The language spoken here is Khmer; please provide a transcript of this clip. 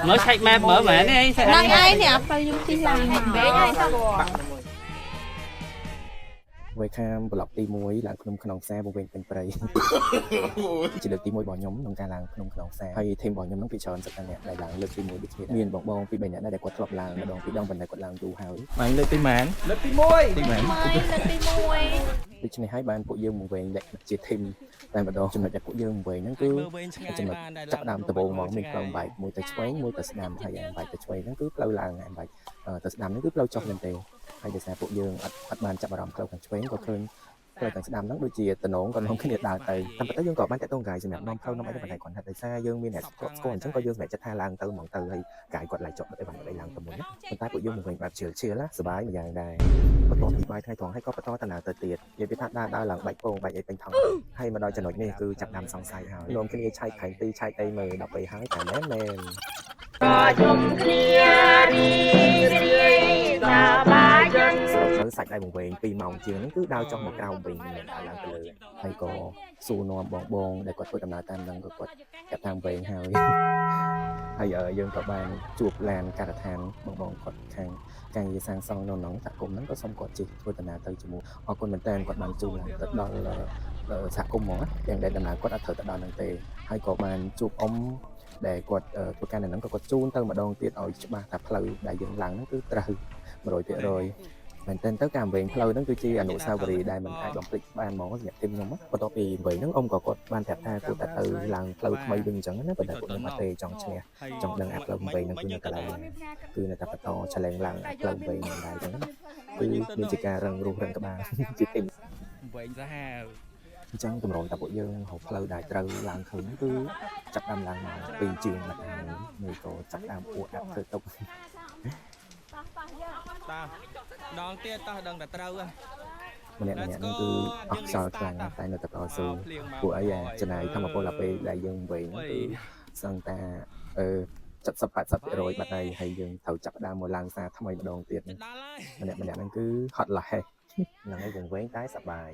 mới chạy map mở mẹ này năng ai nè phải dùng tin làm bé ai sao វាខាងប្លុកទី1ឡើងក្នុងខ្នងផ្សារវងវិញពេញព្រៃជាលើកទី1របស់ខ្ញុំក្នុងការឡើងក្នុងខ្នងផ្សារហើយធីមរបស់ខ្ញុំនឹងពីច្រើនសិតតែអ្នកដែលឡើងលើកទី1ដូចគ្នាមានបងពី3អ្នកដែរដែលគាត់ធ្លាប់ឡើងម្ដងពីរដងប៉ុន្តែគាត់ឡើងយូរហើយបានលើកទីម៉ានលើកទី1ទីម៉ានលើកទី1ដូច្នេះហើយបានពួកយើងមកវិញជាធីមតែម្ដងចំណុចដែលពួកយើងមកវិញហ្នឹងគឺចំណុចចាប់ដើមដំបូងមកមានផ្លូវបែកមួយទៅឆ្វេងមួយទៅស្ដាំហើយបែកទៅឆ្វេងហ្នឹងគឺផ្លូវឡើងបែកទៅស្ដាំហ្នឹងគឺផ្លូវចុះមែនទេហើយដោយសារពួកយើងអត់បានចាប់អារម្មណ៍ផ្លូវខាងឆ្វេងក៏ឃើញផ្លូវខាងស្ដាំហ្នឹងដូចជាតំណងក៏នាំគ្នាដើរទៅតាមពិតទៅយើងក៏បានតាក់ទងកាយសម្រាប់នាំផ្លូវនាំអីទៅប៉ុន្តែគាត់ថាដោយសារយើងមានអ្នកស្គាល់អញ្ចឹងក៏យើងសម្រេចចិត្តថាឡើងទៅហ្មងទៅហើយកាយគាត់ឡើងចុះទៅបានឲ្យឡើងទៅមុនណាប៉ុន្តែពួកយើងមកវិញបែបជឿណាសប្បាយម្យ៉ាងដែរបន្ទាប់ពីបាយថ្ងៃត្រង់ហើយក៏បន្តដំណើរទៅទៀតនិយាយពីថាដើរឡើងបែកពងបែកអីពេញថងហើយមកដល់ចំណុចនេះគឺចាប់ដើមសង្ស័យហើយនាំគ្នាឆែកផែនទីឆែកអីមើលដល់ពេលហើយតែមែនក៏ជុំគ្នារីរាយសប្បាយចិត្តទៅសាច់ដៃវងវែង2ម៉ោងជាងហ្នឹងគឺដើរចុះមកក្រៅវិញមិនដើរឡើងទៅលើហើយក៏សួរនាំបងដែលគាត់ធ្វើដំណើរតាមហ្នឹងក៏គាត់ចាប់តាមវែងហើយយើងក៏បានជួបឡានការដ្ឋានបងគាត់ខាងការងារសាងសង់នៅក្នុងសហគមន៍ហ្នឹងក៏សូមគាត់ជិះធ្វើដំណើរទៅជាមួយអរគុណមែនតើគាត់បានជួបឡើងទៅដល់សហគមន៍ហ្មងទាំងដែលដំណើរគាត់អត់ត្រូវទៅដល់ហ្នឹងទេហើយក៏បានជួបអ៊ំដែលគាត់ធ្វើការនៅហ្នឹងក៏គាត់ជូនទៅម្ដងទៀតឲ្យច្បាស់ថាផ្លូវដែលយើងឡើងហ្នឹងគឺត្រូវ 100% មែនតើទៅការវែងផ្លូវហ្នឹងគឺជាអនុស្សាវរីយ៍ដែលមិនអាចបំភ្លេចបានហ្មងសម្រាប់ធីមខ្ញុំបន្ទាប់ពីវែងហ្នឹងអ៊ំក៏គាត់បានប្រាប់ថាគួរតែទៅឡើងផ្លូវថ្មីវិញអញ្ចឹងណាប៉ុន្តែពួកខ្ញុំអត់ទេចង់ឈ្នះចង់ដឹងអាផ្លូវវែងហ្នឹងគឺនៅកន្លែងគឺនៅតែបន្តឆ្លងឡើងអាផ្លូវវែងហ្នឹងដែរអញ្ចឹងគឺមានជាការរឹងរូសរឹងក្បាលជាធីមវែងសាហាវអញ្ចឹងតម្រូវតែពួកយើងហៅផ្លូវដែលត្រូវឡើងឃើញគឺចាប់ដើមឡើងមក2ជាងមកហើយមួយក៏ចាប់ដើមអួតអាប់ធ្វើទុក ដងទៀតតោះដឹងតែត្រូវម្នាក់ហ្នឹងគឺអត់ខ្យល់ខ្លាំងតែនៅតែតស៊ូពួកអីចំណាយធម្មពលដល់ពេលដែលយើងវែងហ្នឹងគឺសឹងតែ70-80% បាត់ហើយយើងត្រូវចាប់ដើមមកឡើងសារថ្មីម្ដងទៀតម្នាក់ហ្នឹងគឺហត់ឡាស់ហ្នឹងហើយវងវែងតែសប្បាយ